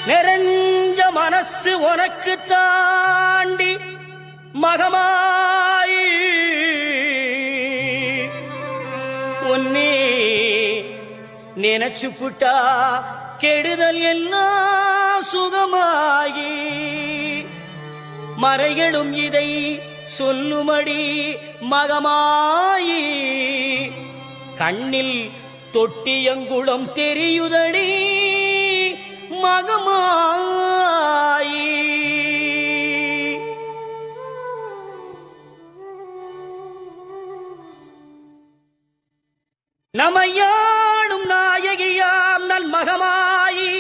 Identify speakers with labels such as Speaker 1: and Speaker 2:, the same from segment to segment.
Speaker 1: நிறைஞ்ச மனசு உனக்கு தாண்டி மகமாயி உன்னே நினைச்சு புட்டா கெடுதல் எல்லாம் சுகமாகி மறைகளும் இதை சொல்லுமடி மகமாயி கண்ணில் தொட்டியங்குளம் தெரியுதடி மகமாயி நமையாடும் நாயகியாம் நல் மகமாயி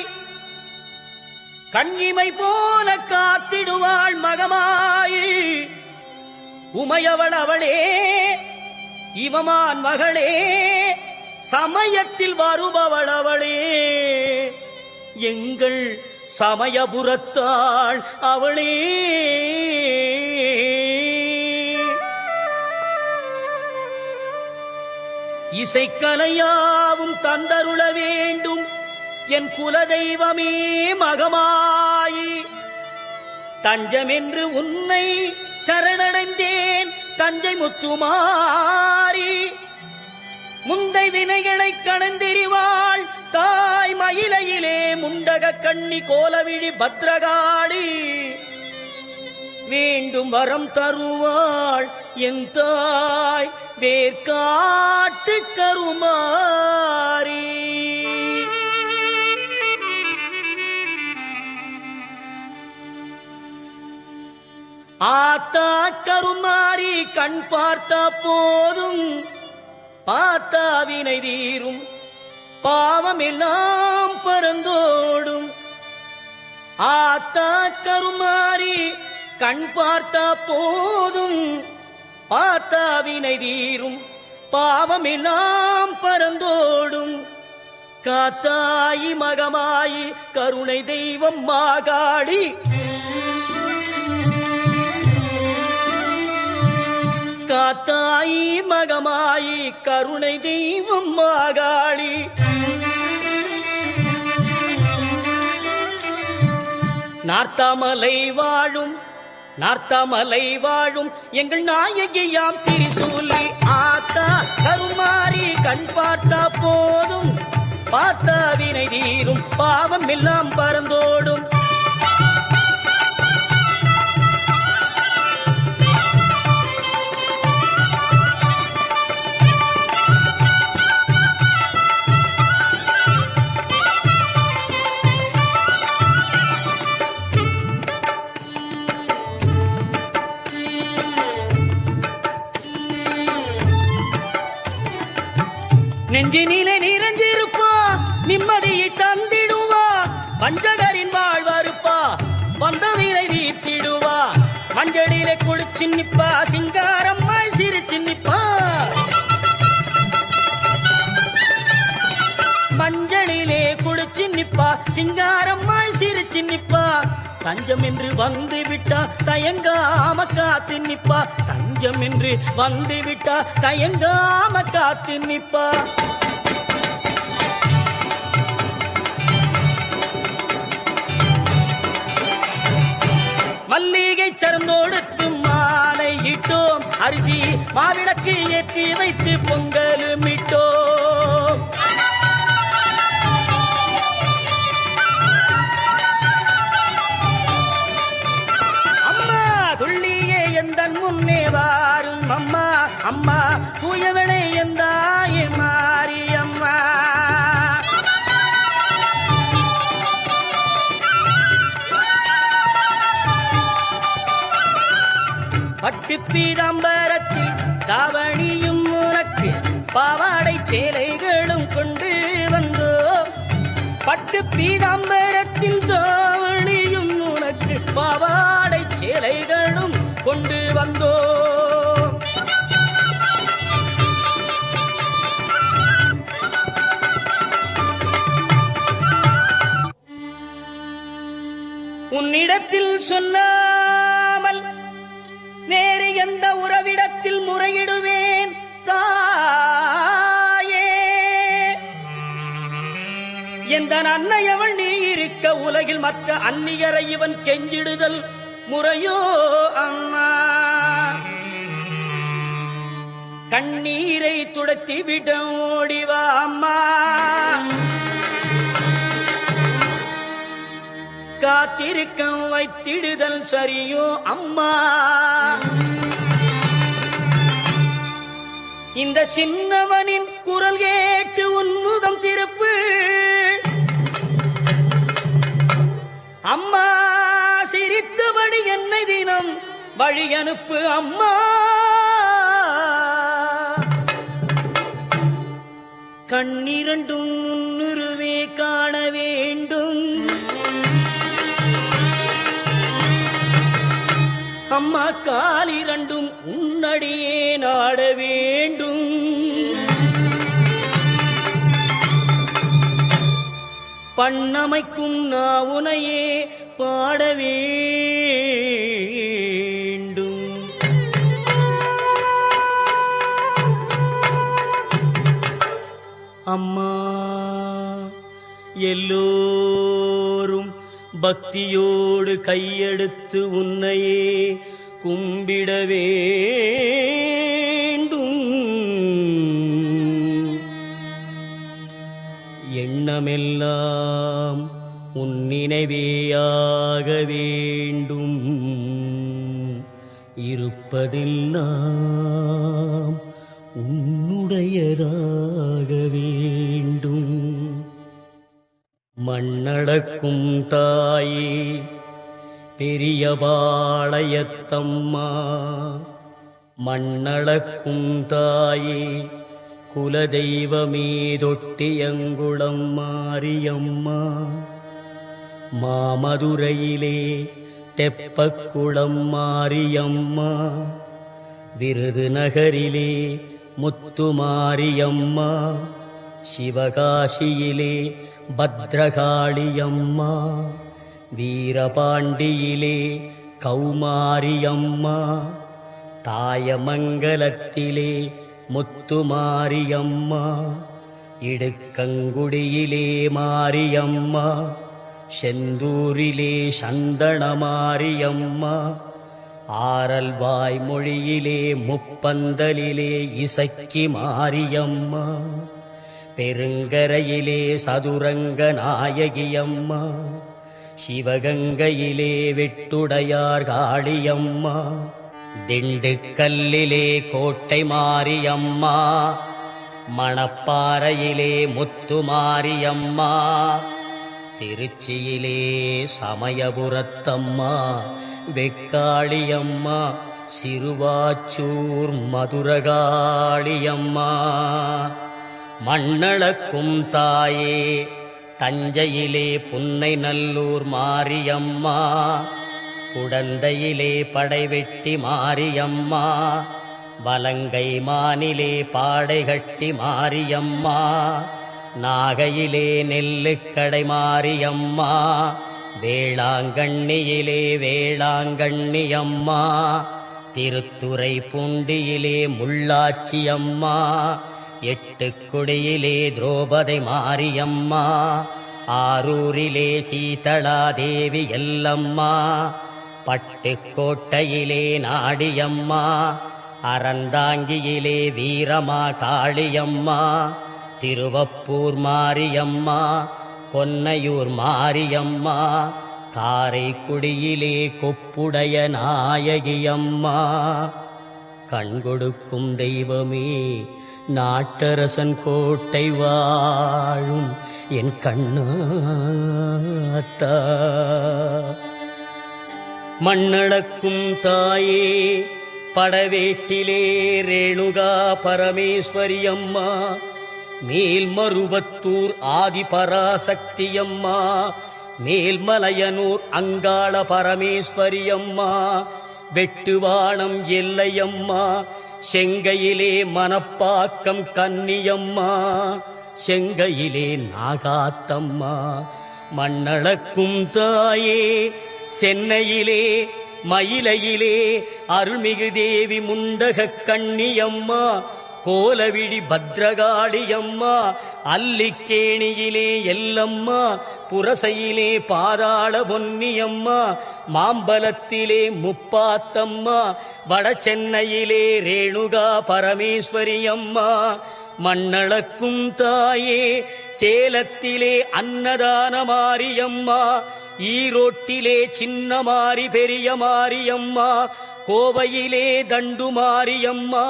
Speaker 1: கண்ணிமை போல காத்திடுவாள் மகமாயி உமையவள் அவளே இவமான் மகளே சமயத்தில் வருபவள் அவளே எங்கள் சமயபுரத்தாள் அவளே இசைக்கலையாவும் தந்தருள வேண்டும் என் குலதெய்வமே மகமாயி தஞ்சமென்று உன்னை சரணடைந்தேன் தஞ்சை முத்துமாரி முந்தை வினைகளை கடந்தெறிவாள் தாய் மயிலையிலே முண்டக கண்ணி கோலவிழி பத்ரகாளி வேண்டும் வரம் தருவாள் என் தாய் வேர்காட்டு கருமாரி ஆத்தா கருமாரி கண் பார்த்தா போதும் பார்த்தா வினை தீரும் பாவம் எல்லாம் பறந்தோடும் ஆத்தா கருமாரி கண் பார்த்தா போதும் பார்த்தா வினை தீரும் பாவம் எல்லாம் பறந்தோடும் காத்தாயி மகமாயி கருணை தெய்வம் மாகாளி காத்தாயி மகமாயி கருணை தெய்வம் மாகாளி நார்த்தாமலை வாழும் எங்கள் நாயகியாம் திரிசூலி ஆத்தா கருமாரி கண் பார்த்தா போதும் பார்த்தா வினை தீரும் பாவம் எல்லாம் பறந்தோடும் நெஞ்சினிலே நிறைஞ்சிருப்பா நிம்மதியை தந்திடுவா பஞ்சகரின் வாழ்வருப்பா வந்தவீரை வீட்டிடுவா மஞ்சளிலே குளிச்சு நிப்பா சிங்காரம்மாய் சிரிச்சு நிப்பா மஞ்சளிலே குளிச்சு நிப்பா சிங்காரம்மாய் சிரிச்சு நிப்பா தஞ்சம் என்று வந்து விட்டா தயங்காம காத்து நிப்பா தஞ்சம் என்று வந்து விட்டா தயங்காம காத்து நிப்பா மல்லிகை சரந்தோடுத்து மாலை இட்டோம் அரிசி மாவிளக்கு ஏற்றி வைத்து பொங்கலும் இட்டோம் எந்தன் முன்னே வாரும் அம்மா அம்மா தூயவனே எந்தாயே மாரியம்மா பட்டு பீதாம்பரத்தில் தாவணியும் உனக்கு பாவாடை சேலைகளும் கொண்டு வந்தோ பட்டு பீதாம்பரத்தில் தாவணியும் உனக்கு பாவாடை சேலைகளும் கொண்டு வந்தோ உன்னிடத்தில் சொல்லாமல் வேறு எந்த உறவிடத்தில் முறையிடுவேன் தாயே எந்த அன்னை அவள் நீர் இருக்க உலகில் மற்ற அந்நியரை இவன் கெஞ்சிடுதல் முறையோ அம்மா? கண்ணீரை துடைத்திவிட ஓடிவா அம்மா. காத்திருக்க வைத்திடுதல் சரியோ அம்மா? இந்த சின்னவனின் குரல் கேட்டு உன்முகம் திருப்பு அம்மா. சிரித்தபடி என்னை தினம் வழி அனுப்பு அம்மா. கண்ணிரண்டும் முன்னுருவே காண வேண்டும் அம்மா. காலிரண்டும் உன்னடியே நாட வேண்டும். பண்ணமைக்கும் நாவுனையே பாட வேண்டும். அம்மா எல்லோரும் பக்தியோடு கையெடுத்து உன்னையே கும்பிட வேண்டும். எண்ணமெல்லாம் உன் நினைவேயாக வேண்டும். இருப்பதெல்லாம் உன்னுடையதாக வேண்டும். மண்ணடக்கும் தாயே பெரியபாளையத்தம்மா. மண்ணளக்கும் தாயே குலதெய்வமே தொட்டியங்குளம் மாரியம்மா. மாமதுரையிலே தெப்பக்குளம் மாரியம்மா. விருதுநகரிலே முத்துமாரியம்மா. சிவகாசியிலே பத்ரகாளியம்மா. வீரபாண்டியிலே கௌமாரியம்மா. தாயமங்கலத்திலே முத்துமாரியம்மா. இடுக்கங்குடியிலே மாரியம்மா. செந்தூரிலே சந்தனமாரியம்மா. ஆரல்வாய் மொழியிலே முப்பந்தலிலே இசக்கி மாரியம்மா. பெருங்கரையிலே சதுரங்க நாயகியம்மா. சிவகங்கையிலே வெட்டுடையார் காளியம்மா. திண்டுக்கல்லிலே கோட்டை மாரியம்மா. மணப்பாறையிலே முத்துமாரியம்மா. திருச்சியிலே சமயபுரத்தம்மா வெக்காளியம்மா. சிறுவாச்சூர் மதுரகாளியம்மா. மண்ணளக்கும் தாயே தஞ்சையிலே புன்னை நல்லூர் மாரியம்மா. குடந்தையிலே படைவெட்டி மாரியம்மா. வலங்கை மானிலே பாடைகட்டி மாரியம்மா. நாகையிலே நெல்லுக்கடை மாரியம்மா. வேளாங்கண்ணியிலே வேளாங்கண்ணியம்மா. திருத்துறை பூண்டியிலே முள்ளாச்சியம்மா. எட்டுக்குடியிலே திரௌபதி மாரியம்மா. ஆரூரிலே சீதளாதேவி எல்லம்மா. பட்டுக்கோட்டையிலே நாடியம்மா. அறந்தாங்கியிலே வீரமா காளியம்மா. திருவப்பூர் மாரியம்மா. கொன்னையூர் மாரியம்மா. காரைக்குடியிலே கொப்புடைய நாயகியம்மா. கண்கொடுக்கும் தெய்வமே நாட்டரசன் கோட்டை வாழும் என் கண்ணாத்தா. மண்ணளக்கும் தாயே படவேட்டிலே ரேணுகா பரமேஸ்வரியம்மா. மேல்மருவத்தூர் ஆதிபராசக்தியம்மா. மேல்மலையனூர் அங்காள பரமேஸ்வரியம்மா. வெட்டுவானம் எல்லையம்மா. செங்கையிலே மணப்பாக்கம் கன்னியம்மா. செங்கையிலே நாகாத்தம்மா. மண்ணளக்கும் தாயே சென்னையிலே மயிலையிலே அருள்மிகு தேவி முண்டக கண்ணியம்மா. கோலவிழி பத்ரகாளியம்மா, அல்லிக்கேணியிலே எல்லம்மா, புரசையிலே பாதாள பொன்னியம்மா, மாம்பலத்திலே முப்பாத்தம்மா, வடசென்னையிலே ரேணுகா பரமேஸ்வரியம்மா, மண்ணளக்கும் தாயே சேலத்திலே அன்னதான மாரியம்மா, ஈரோட்டிலே சின்ன மாரி பெரிய மாரியம்மா, கோவையிலே தண்டு மாரியம்மா,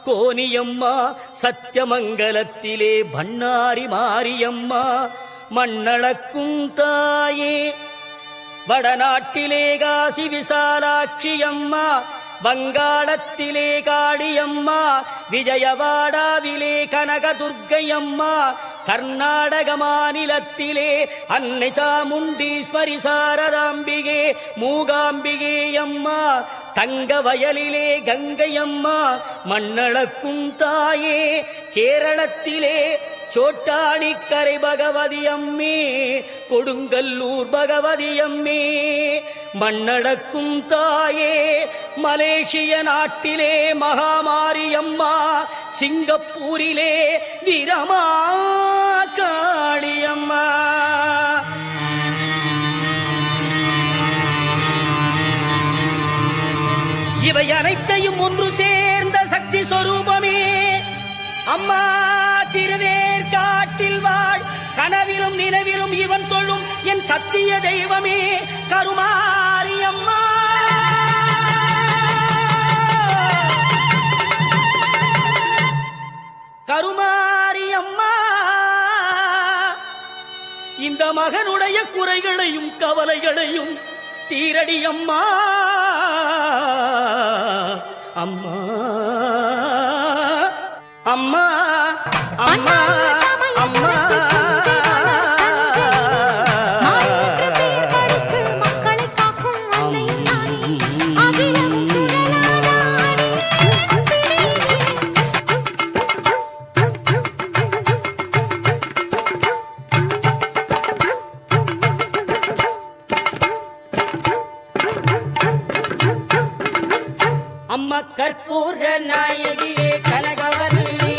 Speaker 1: கோனியம்மா, சத்தியமங்கலத்திலே பண்ணாரி மாரியம்மா, மண்ணளக்கும் தாயே வடநாட்டிலே காசி விசாலாட்சியம்மா, வங்காளத்திலே காளியம்மா, விஜயவாடாவிலே கனகதுர்க்கையம்மா, கர்நாடக மாநிலத்திலே அன்னை சாமுண்டீஸ்வரி சாரதாம்பிகே மூகாம்பிகே அம்மா, தங்க வயலிலே கங்கையம்மா, மண்ணளக்கும் தாயே கேரளத்திலே சோட்டாணிக்கரை பகவதி அம்மே, கொடுங்கல்லூர் பகவதி அம்மே, மண்ணளக்கும் தாயே மலேசிய நாட்டிலே மகாமாரியம்மா, சிங்கப்பூரிலே வீரமா காளியம்மா. இவை அனைத்தையும் ஒன்று சேர்ந்த சக்தி சொரூபமே அம்மா திருவேற்காட்டில் வாழ், கனவிலும் நினைவிலும் இவன் தொழும் என் சத்திய தெய்வமே கருமாரி அம்மா. கருமாரி அம்மா, இந்த மகனுடைய குறைகளையும் கவலைகளையும் தீரடி அம்மா. அம்மா அம்மா அம்மா அம்மா அம்மா கற்பூர நாயகியே கனகவல்லி,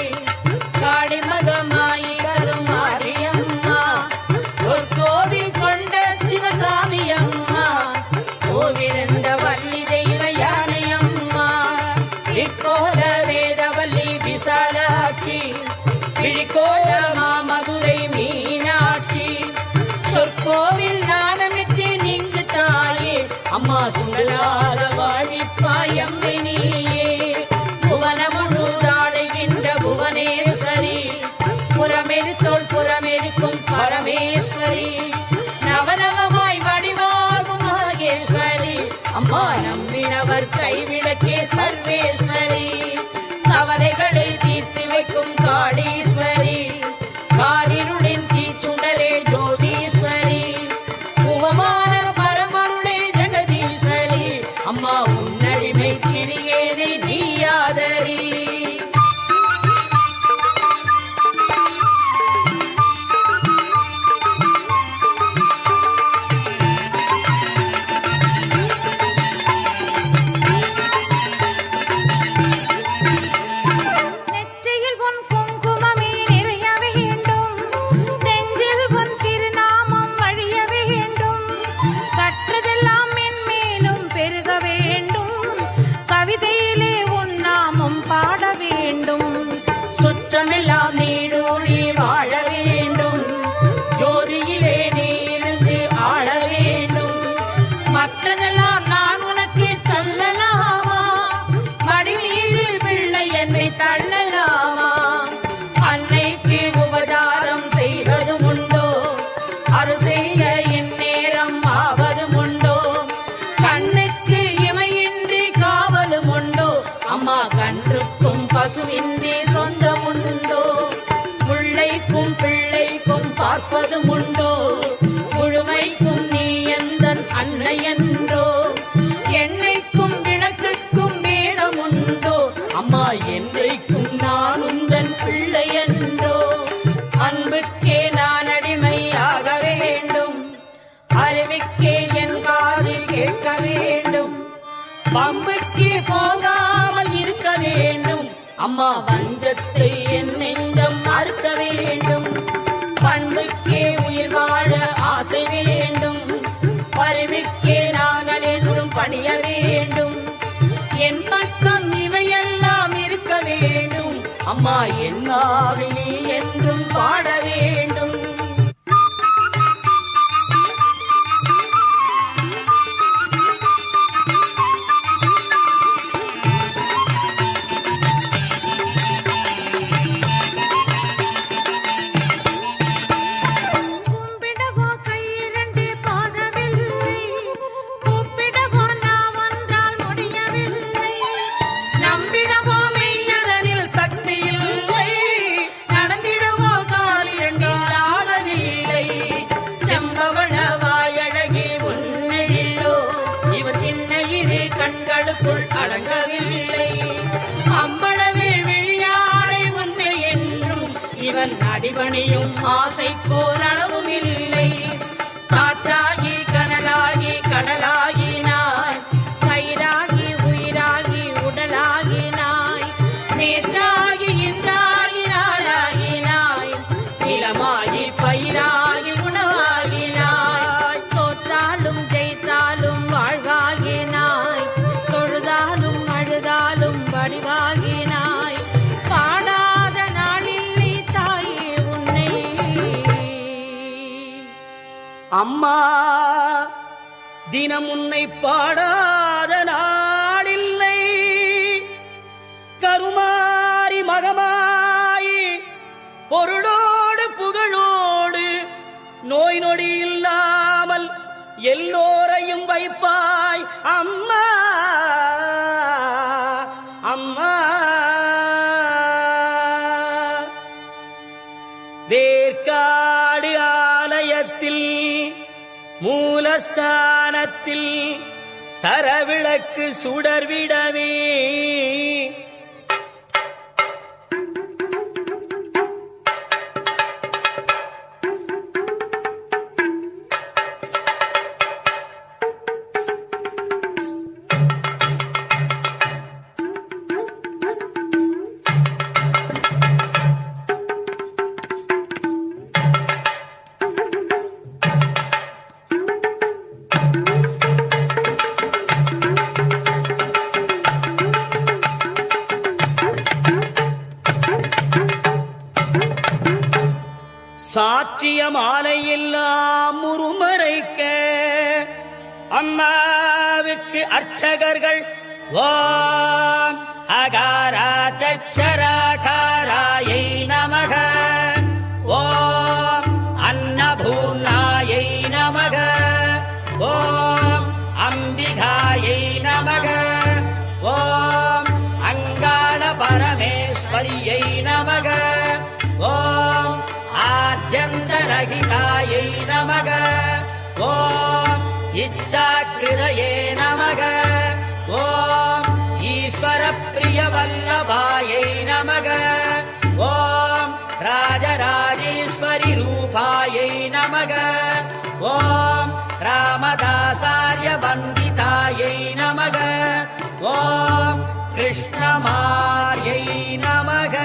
Speaker 1: காளிமகமாயி கருமாரியம்மா, ஒரு கோவில் கொண்ட சிவகாமி அம்மா, கோவிலிருந்த வள்ளி தெய்வ யானையம்மா, இக்கோல வேதவல்லி விசாலாட்சி, விழிக்கோல மாமதுரை மீனாட்சி, சொற்கோவில் நாணமித்து நீங்கு தாயே அம்மா, சுடலாத வாழிப்பாயம்மை நீயே, புவனமுழுதாடுகின்ற புவனேஸ்வரி, புறமெரித்தோள் புறமெரிக்கும் பரமேஸ்வரி, நவநவமாய் வடிவாகும் மகேஸ்வரி அம்மா, நம்பினவர் கைவிளக்கே சர்வேஸ்வரி, கவலைகளை தீர்த்து வைக்கும் காளீஸ்வரி, காரிருளின் தீச்சுடலே ஜோதீஸ்வரி, உவமான பரமருளே ஜெகதீஸ்வரி அம்மா, உன்னடிமை சிறியேனை நீயாதரி.
Speaker 2: நெற்றியில் பொன் குங்குமமே நிறைய வேண்டும், நெஞ்சில் பொன் திருநாமம் வழிய வேண்டும், கற்றதெல்லாம் மென்மேலும் பெருக வேண்டும், கவிதையிலே உன் நாமம் பாட வேண்டும்,
Speaker 1: சுற்றமெல்லாம் நீடூழி வாழ வேண்டும், ஜோதியிலே நீ இருந்து ஆள வேண்டும்,
Speaker 2: மற்றதெல்லாம் நான் உனக்கு சொல்லலாமா, மடிமீதில் பிள்ளை என்னை தள்ளலாமா, அன்னைக்கு உபகாரம் செய்வதும் உண்டோ, அருள் செய்ய இந்நேரம் ஆவதும் உண்டோ, கண்ணுக்கு இமையின்றி காவலும் உண்டோ அம்மா, கன்றுக்கும் பசுவின்றி சொந்தம் உண்டோ, முல்லைக்கும் பிள்ளைக்கும் பார்ப்பதும் உண்டோ, முழுமைக்கும் நீ எந்தன் அன்னை என்றோ, எண்ணெய்க்கும் விளக்குக்கும் வேடம் உண்டோ அம்மா, என்றைக்கும் நான் உந்தன் பிள்ளை என்றோ, அன்புக்கே நான் அடிமையாக வேண்டும், அறிவுக்கே என் காதில் கேட்க வேண்டும், பம்புக்கு போகாமல் இருக்க வேண்டும் அம்மா, வஞ்சத்தை ஆசை வேண்டும், பருவிக்கே நாங்கள் என்றும் பணிய வேண்டும், என் பக்கம் இவையெல்லாம் இருக்க வேண்டும்,
Speaker 1: அம்மா என்னாவில் நீ என்றும் பாட வேண்டும்.
Speaker 2: அடங்கவில்லை அம்பளவே விழியாடை உன்னை என்றும் இவன் அடிபணியும் ஆசை போரளவும் இல்லை. காற்றாகி கனலாகி கடலாகினாய், கயிறாகி உயிராகி உடலாகினாய், நேற்றாகி இன்றாகி நாளாகினாய், நிலமாகி பயிராகி உணவாகினாய், தோற்றாலும் ஜெயித்தாலும் வாழ்வாகினாய், தொழுதாலும் அழுதாலும் வடிவாகினாய், பாடாத நாளில்லை தாயே உன்னை.
Speaker 1: அம்மா தினம் உன்னை பாடாத நாளில்லை, கருமாரி மகமாயி பொருளோடு புகழோடு நோய் நொடி இல்லாமல் எல்லோரையும் வைப்பாய் அம்மா. அம்மா வேர்க்காடு ஆலயத்தில் மூலஸ்தானத்தில் சரவிளக்கு சுடர்விடவே சாற்றிய மாலையெல்லாம் முறுமறைக்க அம்மாவுக்கு அர்ச்சகர்கள் ஓம் அகாரா சச்சராகாராயை நமக, ஓம் அன்னபூர்ணாயை நமக, ஓம் அம்பிகாயை நமக, ஓம் அங்காள பரமேஸ்வரியை நமக, ஓம் ஆத்யந்தரகிதாயை நமக, ஓம் இச்சாக்கிருதயே நமக, ஓம் ஈஸ்வர பிரிய வல்லபாயை நமக, ஓம் ராஜராஜேஸ்வரி ரூபாயை நமக, ஓம் ராமதாசார்ய வந்திதாயை நமக, ஓம் கிருஷ்ணமார்யை நமக.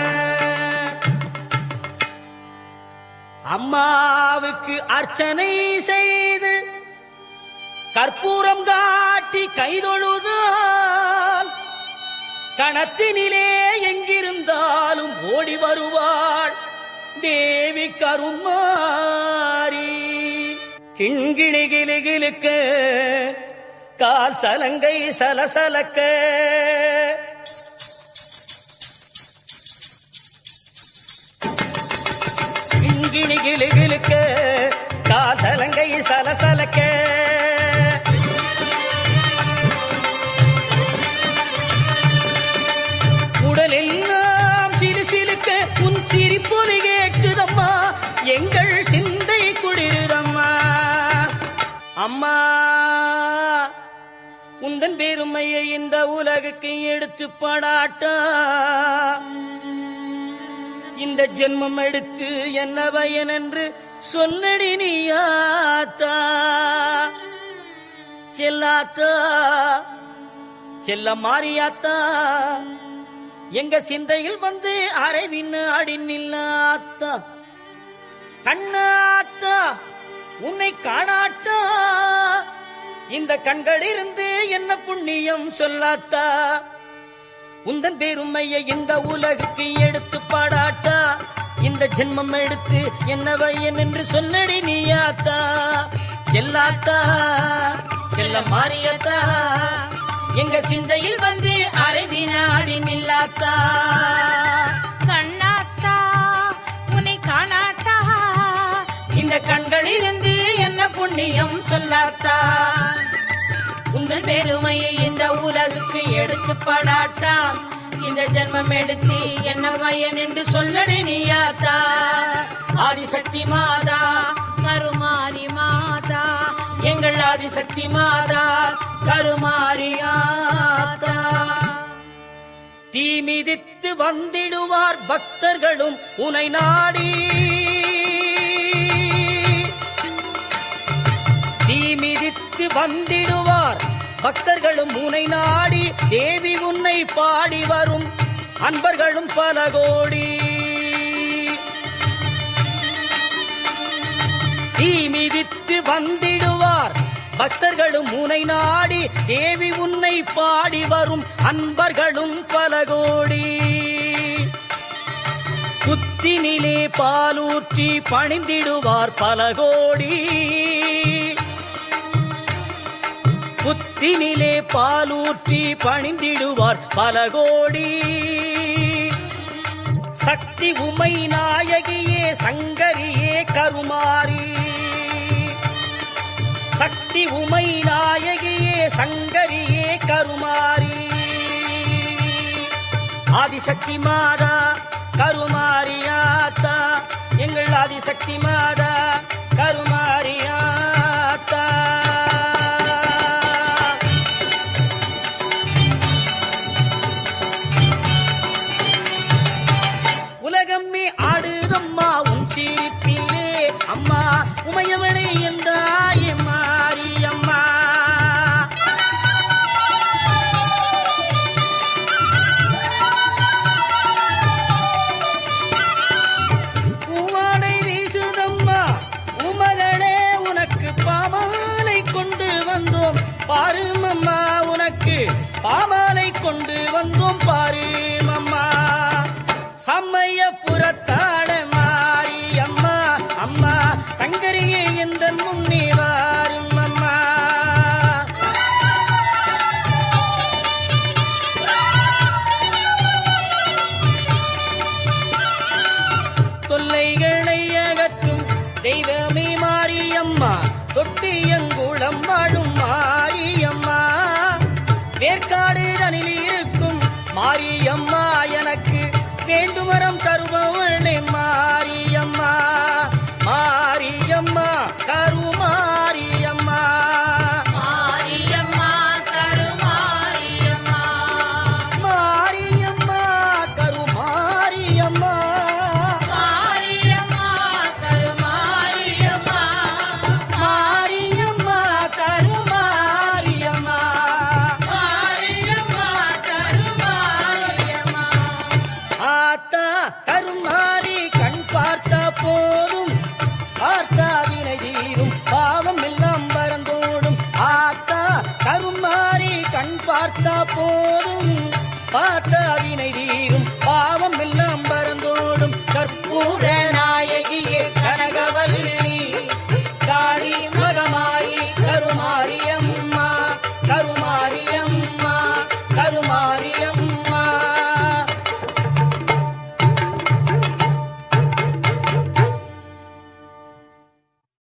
Speaker 1: அம்மாவுக்கு அர்ச்சனை செய்து கற்பூரம் காட்டி கைதொழுதால் கணத்தினிலே எங்கிருந்தாலும் ஓடி வருவாள் தேவி கருமாரி. கிண்கிணி கிளுகிளுக்க கால் சலங்கை சலசலக்க கிண்கிணி கிளுகிளுக்க கால் சலங்கை சலசலக்க உடலெல்லாம் சிலுசிலுக்க உன் சிரிப்பொலி கேட்குதம்மா, எங்கள் சிந்தை குளிருதம்மா. அம்மா உந்தன் பெருமையை இந்த உலகுக்கு எடுத்து படாட்டா, இந்த ஜென்மம் எடுத்து என்ன பயன் என்று சொல்லடி நீயாத்தா. செல்லாத்தா செல்ல மாறியாத்தா, எங்க சிந்தையில் வந்து அரைவின்னு அடி நில்லாத்தா. கண்ணாத்தா உன்னை காணாட்டா இந்த கண்களிலிருந்து என்ன புண்ணியம் சொல்லாத்தா உந்தன் பெருமையை இந்த உலகுக்கு எடுத்து பாடாட்டா இந்த ஜென்மம் எடுத்து என்ன வையன் என்று சொல்லடி நீயாத்தா செல்லாத்தா செல்ல மாறியத்தா எங்க சிந்தையில் வந்து அரை வினாடி நில்லாத்தா
Speaker 2: கண்ணாத்தா உன்னை காணாட்டா
Speaker 1: இந்த கண்களிலிருந்து என்ன புண்ணியம் சொல்லாத்தா
Speaker 2: உங்கள் பெருமையை இந்த உலகுக்கு எடுத்து பாடாட்டா இந்த ஜென்மம் எடுத்து என்ன பயன் என்று சொல்லடி நீயாத்தா
Speaker 1: ஆதிசக்தி மாதா
Speaker 2: கருமாரி மாதா
Speaker 1: எங்கள் ஆதிசக்தி மாதா கருமாரியாத்தா தீ மிதித்து வந்திடுவார் பக்தர்களும் உனை நாடி தீ மிதித்து வந்திடுவார் பக்தர்களும் உனை நாடி தேவி உன்னை பாடி வரும் அன்பர்களும் பல கோடி தீ மிதித்து வந்திடுவார் பக்தர்களும் உனை நாடி தேவி உன்னை பாடி வரும் அன்பர்களும் பல கோடி புத்தினிலே பாலூற்றி பணிந்திடுவார் பல கோடி புத்தினிலே பாலூற்றி பணிந்திடுவார் பல கோடி சக்தி உமை நாயகியே சங்கரியே கருமாரி சக்தி உமை நாயகியே சங்கரியே கருமாரி ஆதிசக்தி மாதா கருமாரியாத்தா எங்கள் ஆதிசக்தி மாதா கருமாரியாத்தா உலகமே ஆடுதம்மா உன் சிரிப்பிலே அம்மா உமையவளை என்றாயே மாரியம்மா பூவாடை வீசுதம்மா உமகளே உனக்கு பாமாலை கொண்டு வந்தோம் பாருமம்மா உனக்கு பாமாலை கொண்டு வந்தோம் பாருமம்மா சமயபுரத்தாட மாரியம்மா அம்மா சங்கரியே எந்த முன்னே வாரும் அம்மா தொல்லைகளை அகற்றும் தெய்வமே மாரியம்மா தொட்டியங்குளம் வாழும் மாரியம்மா வேர்க்காடு தனில் இருக்கும் மாரியம்மா எனக்கு வேண்டுமரம் தருபவளே மாரியம்மா மாரியம்மா கருமாரியம்மா
Speaker 2: மாரியம்மா கருமாரியம்மா
Speaker 1: மாரியம்மா கருமாரியம்மா
Speaker 2: மாரியம்மா கருமாரியம்மா
Speaker 1: மாரியம்மா கருமாரியம்மா
Speaker 2: மாரியம்மா கருமாரியம்மா
Speaker 1: ஆத்தா கருமாரி கண் பார்த்த போ